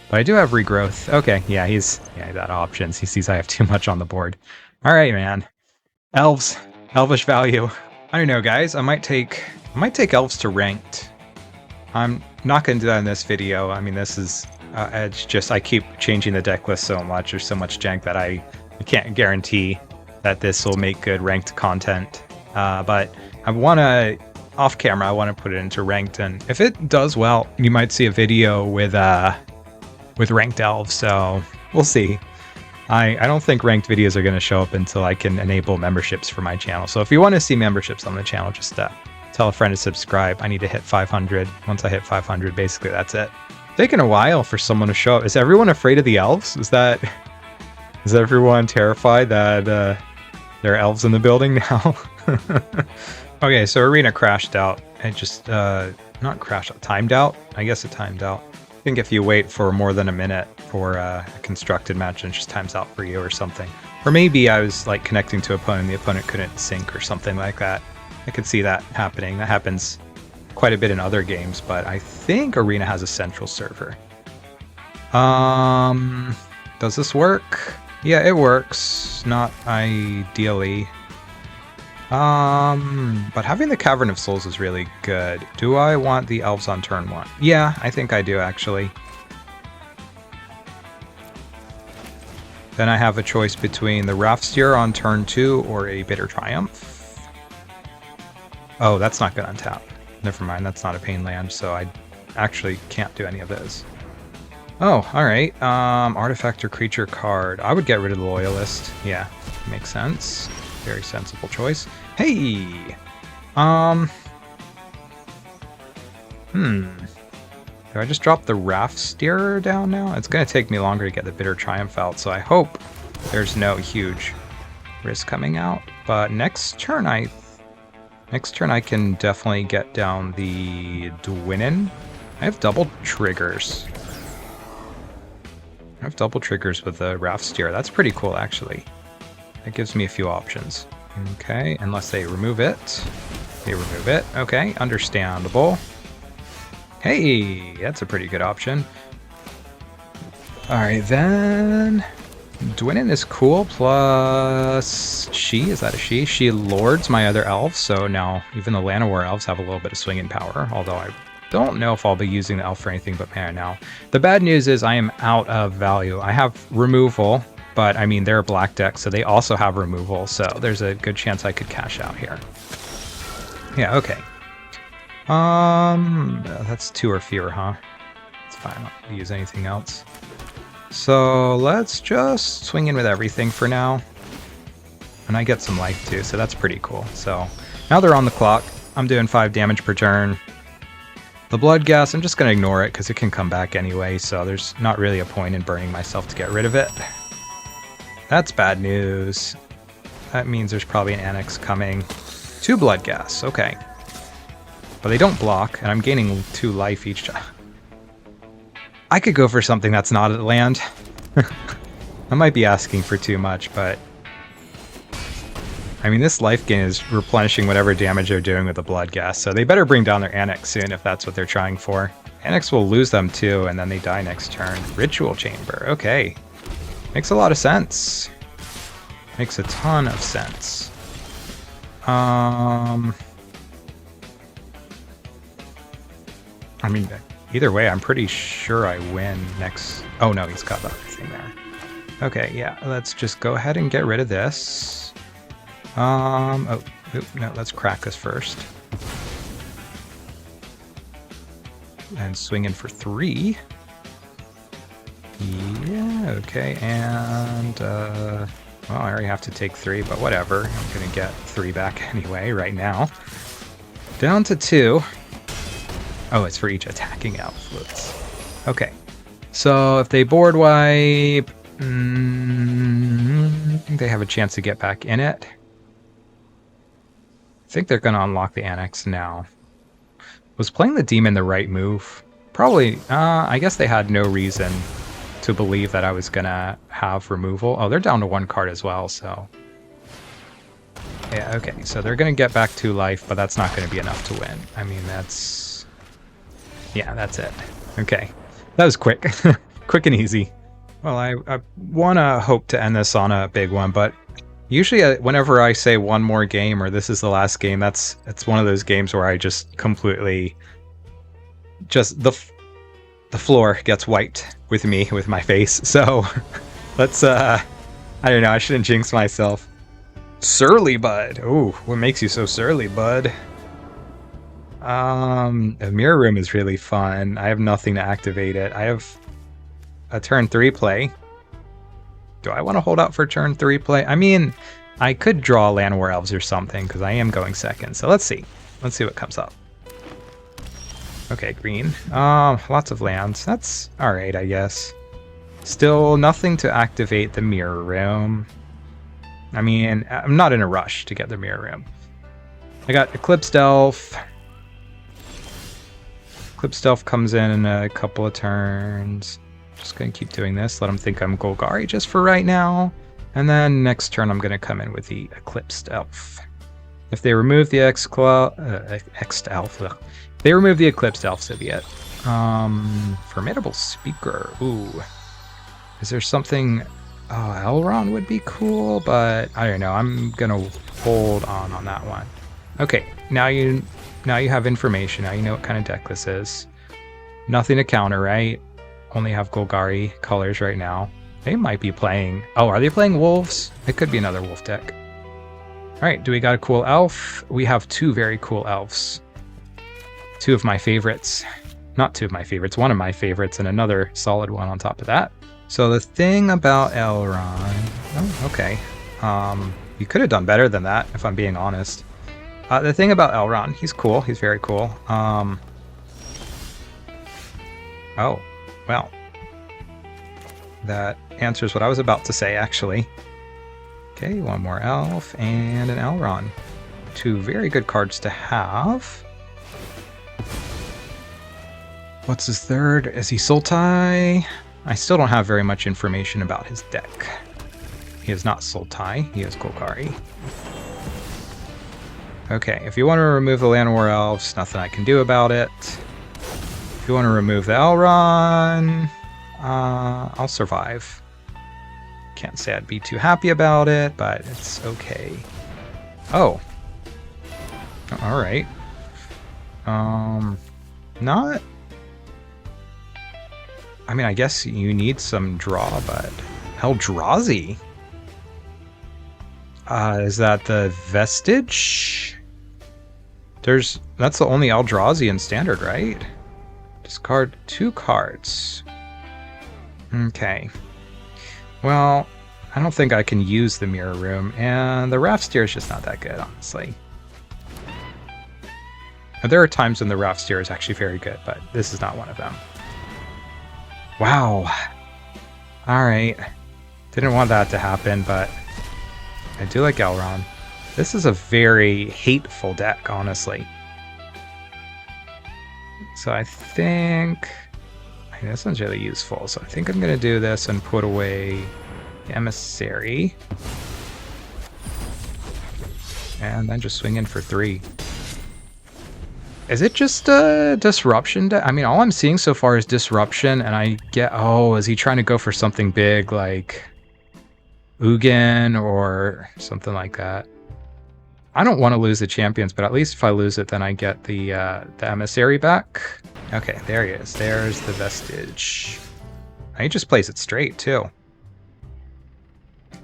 But I do have regrowth. Okay, yeah, he's got options. He sees I have too much on the board. Alright, man. Elves. Elvish value. I don't know, guys. I might take elves to ranked. I'm not going to do that in this video. I mean, this is... it's just I keep changing the deck list so much. There's so much jank that I can't guarantee that this will make good ranked content. But I want to, off camera, I want to put it into ranked. And if it does well, you might see a video with ranked elves. So we'll see. I don't think ranked videos are going to show up until I can enable memberships for my channel. So if you want to see memberships on the channel, just tell a friend to subscribe. I need to hit 500. Once I hit 500, basically that's it. Taking a while for someone to show up. Is everyone afraid of the elves? Is everyone terrified that there are elves in the building now? Okay, so Arena crashed out. It just not crashed out, timed out. I guess it timed out. I think if you wait for more than a minute for a constructed match, it just times out for you or something. Or maybe I was like connecting to opponent and the opponent couldn't sync or something like that. I could see that happening. That happens quite a bit in other games, but I think Arena has a central server. Does this work? Yeah, it works. Not ideally. But having the Cavern of Souls is really good. Do I want the elves on turn 1? Yeah, I think I do, actually. Then I have a choice between the Raft-Steerer on turn 2 or a Bitter Triumph. Oh, that's not good on tap. Never mind, that's not a pain land, so I actually can't do any of those. Oh, alright. Artifact or creature card. I would get rid of the Loyalist. Yeah, makes sense. Very sensible choice. Hey! Do I just drop the Raft-Steerer down now? It's going to take me longer to get the Bitter Triumph out, so I hope there's no huge risk coming out. But next turn I can definitely get down the Dwinin. I have double triggers. I have double triggers with the Raft-Steerer. That's pretty cool, actually. That gives me a few options. Okay, unless they remove it. They remove it. Okay, understandable. Hey, that's a pretty good option. Alright, then... Dwinin is cool, plus she, is that a she? She lords my other elves, so now even the Llanowar Elves have a little bit of swinging power, although I don't know if I'll be using the elf for anything but mana now. The bad news is I am out of value. I have removal, but I mean, they're a black deck, so they also have removal, so there's a good chance I could cash out here. Yeah, okay. That's 2 or fewer, huh? It's fine, I don't use anything else. So let's just swing in with everything for now. And I get some life too, so that's pretty cool. So now they're on the clock. I'm doing 5 damage per turn. The blood gas, I'm just going to ignore it because it can come back anyway, so there's not really a point in burning myself to get rid of it. That's bad news. That means there's probably an annex coming. 2 blood gas, okay. But they don't block, and I'm gaining 2 life each time. I could go for something that's not a land. I might be asking for too much, but... I mean, this life gain is replenishing whatever damage they're doing with the blood gas, so they better bring down their Annex soon if that's what they're trying for. Annex will lose them too, and then they die next turn. Ritual Chamber, okay. Makes a lot of sense. Makes a ton of sense. I mean, either way, I'm pretty sure I win next... Oh no, he's got the other thing there. Okay, yeah, let's just go ahead and get rid of this. No, let's crack this first. And swing in for 3. Yeah, okay, and, well, I already have to take 3, but whatever. I'm gonna get 3 back anyway, right now. Down to 2. Oh, it's for each attacking elf. Whoops. Okay, so if they board wipe, they have a chance to get back in it. I think they're gonna unlock the Annex now. Was playing the demon the right move? Probably, I guess they had no reason to believe that I was gonna have removal. Oh, they're down to 1 card as well, so... Yeah, okay, so they're gonna get back 2 life, but that's not gonna be enough to win. I mean, that's... Yeah, that's it. Okay, that was quick. Quick and easy. Well, I wanna hope to end this on a big one, but usually whenever I say one more game or this is the last game, it's one of those games where I just completely... Just the floor gets wiped with me, with my face. So let's, I don't know, I shouldn't jinx myself. Surly Bud. Ooh, what makes you so surly, bud? A mirror room is really fun. I have nothing to activate it. I have a turn 3 play. Do I want to hold out for turn 3 play? I mean, I could draw Llanowar Elves or something because I am going second. So let's see. Let's see what comes up. Okay, green. Lots of lands. That's alright, I guess. Still nothing to activate the mirror room. I mean, I'm not in a rush to get the mirror room. I got Eclipsed Elf. Eclipsed Elf comes in a couple of turns. Just gonna keep doing this. Let them think I'm Golgari just for right now. And then next turn I'm gonna come in with the Eclipsed Elf. If they remove the Exed Elf, they remove the Eclipsed Elf, so be it. Formidable Speaker. Ooh. Is there something... Oh, Elrond would be cool, but I don't know. I'm gonna hold on that one. Okay, now you have information. Now you know what kind of deck this is. Nothing to counter, right? Only have Golgari colors right now. They might be playing... Oh, are they playing wolves? It could be another wolf deck. Alright, do we got a cool elf? We have 2 very cool elves. 2 of my favorites. Not 2 of my favorites, 1 of my favorites, and another solid one on top of that. So the thing about Elrond... Oh, okay. You could have done better than that, if I'm being honest. The thing about Elrond, he's cool. He's very cool. Oh, well. That answers what I was about to say, actually. Okay, 1 more elf and an Elrond. 2 very good cards to have. What's his third? Is he Sultai? I still don't have very much information about his deck. He is not Sultai, he is Golgari. Okay, if you want to remove the Llanowar Elves, nothing I can do about it. If you want to remove the Elrond, I'll survive. Can't say I'd be too happy about it, but it's okay. Oh. Alright. Not... I mean, I guess you need some draw, but... Eldrazi? Is that the Vestige? That's the only Eldrazi in Standard, right? Discard 2 cards. Okay. Well, I don't think I can use the Mirror Room, and the Raft-Steerer is just not that good, honestly. There are times when the Raft-Steerer is actually very good, but this is not one of them. Wow. Alright. Didn't want that to happen, but I do like Elrond. This is a very hateful deck, honestly. So I think... I mean, this one's really useful, so I think I'm going to do this and put away the Emissary. And then just swing in for 3. Is it just a disruption? I mean, all I'm seeing so far is disruption, and I get... Oh, is he trying to go for something big like Ugin or something like that? I don't want to lose the champions, but at least if I lose it, then I get the Emissary back. Okay, there he is. There's the Vestige. He just plays it straight, too.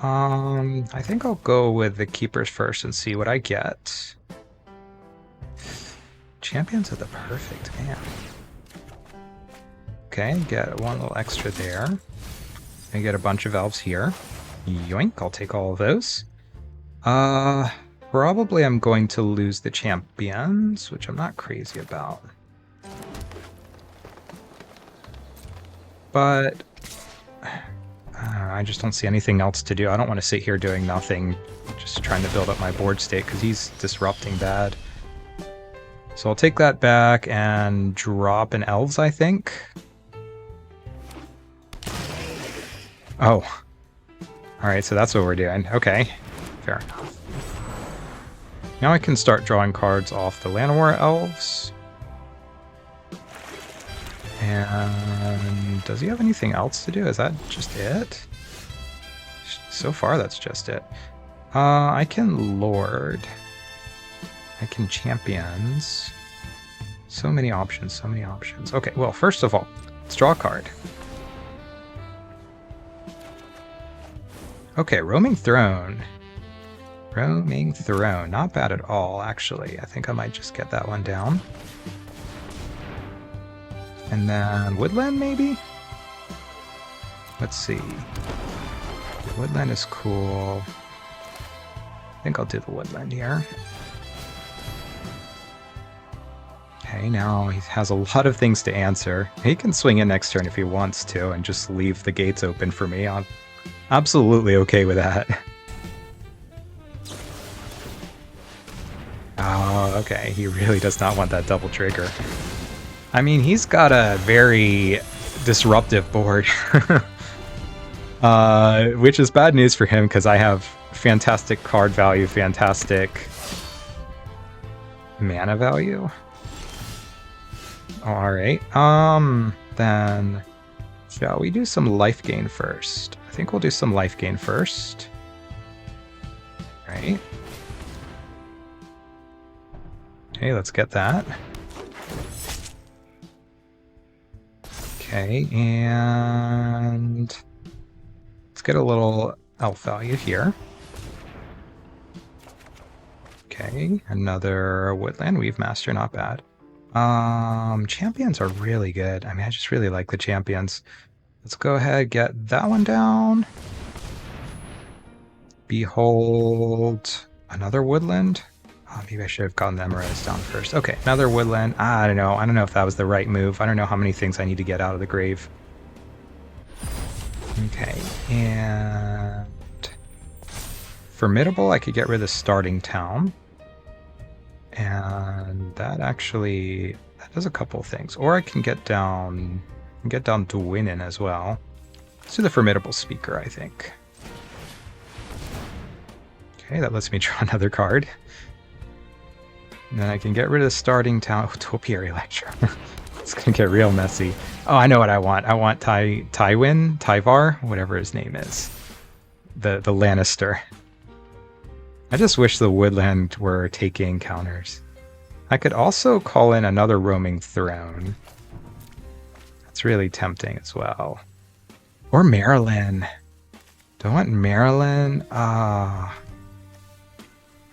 I think I'll go with the Keepers first and see what I get. Champions are the perfect, man. Okay, get 1 little extra there. I get a bunch of elves here. Yoink, I'll take all of those. Probably I'm going to lose the champions, which I'm not crazy about. But I just don't see anything else to do. I don't want to sit here doing nothing, just trying to build up my board state, because he's disrupting bad. So I'll take that back and drop an elves, I think. Oh. Alright, so that's what we're doing. Okay, fair enough. Now I can start drawing cards off the Llanowar Elves. And does he have anything else to do? Is that just it? So far, that's just it. I can Lord. I can Champions. So many options, so many options. Okay, well, first of all, let's draw a card. Okay, Roaming Throne. Roaming Throne. Not bad at all, actually. I think I might just get that one down. And then Woodland, maybe? Let's see. Woodland is cool. I think I'll do the Woodland here. Okay, now he has a lot of things to answer. He can swing in next turn if he wants to and just leave the gates open for me. I'm absolutely okay with that. Oh, okay. He really does not want that double trigger. I mean, he's got a very disruptive board. Which is bad news for him, because I have fantastic card value, fantastic mana value. Alright, then shall we do some life gain first? I think we'll do some life gain first. Right. Okay, let's get that. Okay, and let's get a little elf value here. Okay, another Woodland Weave Master, not bad. Champions are really good. I mean, I just really like the champions. Let's go ahead, get that one down. Behold, another Woodland. Oh, maybe I should have gotten the Emeritus down first. Okay, another Woodland. I don't know. I don't know if that was the right move. I don't know how many things I need to get out of the grave. Okay, and Formidable, I could get rid of Starting Town. And that actually, that does a couple of things. Or I can get down Dwynnin as well. Let's do the Formidable Speaker, I think. Okay, that lets me draw another card. And then I can get rid of Starting Town. Oh, Topiary Lecture. It's gonna get real messy. Oh, I know what I want. I want Tyvar, whatever his name is. The Lannister. I just wish the Woodland were taking counters. I could also call in another Roaming Throne. That's really tempting as well. Or Maralen. Do I want Maralen? I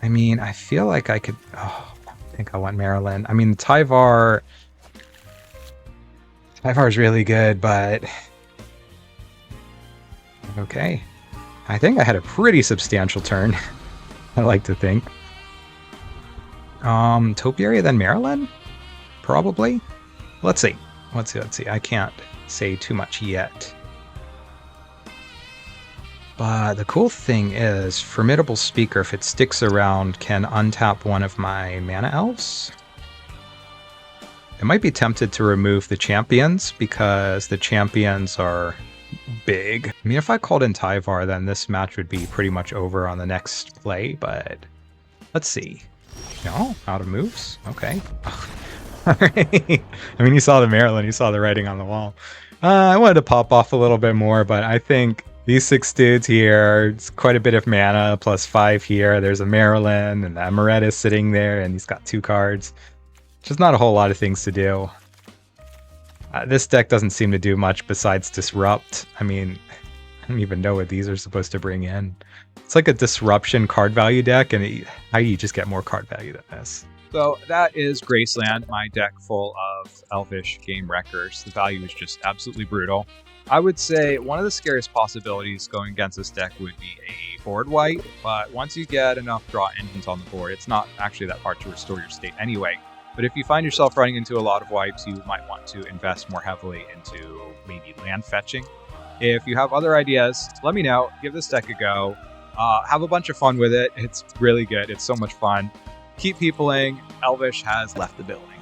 mean, I feel like I could... Oh, I think I want Maralen. I mean, Tyvar is really good, but... Okay. I think I had a pretty substantial turn. I like to think. Topiary, then Maralen? Probably? Let's see. Let's see. I can't say too much yet. But the cool thing is, Formidable Speaker, if it sticks around, can untap one of my mana elves. I might be tempted to remove the champions because the champions are big. I mean, if I called in Tyvar, then this match would be pretty much over on the next play, but let's see. No, out of moves? Okay. Alright. I mean, you saw the Maralen, you saw the writing on the wall. I wanted to pop off a little bit more, but I think these 6 dudes here, it's quite a bit of mana, plus 5 here. There's a Maralen and the Emeritus sitting there, and he's got 2 cards. Just not a whole lot of things to do. This deck doesn't seem to do much besides disrupt. I mean, I don't even know what these are supposed to bring in. It's like a disruption card value deck, and how do you just get more card value than this? So that is Graceland, my deck full of Elvish game wreckers. The value is just absolutely brutal. I would say one of the scariest possibilities going against this deck would be a board wipe, but once you get enough draw engines on the board, it's not actually that hard to restore your state anyway. But if you find yourself running into a lot of wipes, you might want to invest more heavily into maybe land fetching. If you have other ideas, let me know. Give this deck a go. Have a bunch of fun with it. It's really good. It's so much fun. Keep peopling. Elvish has left the building.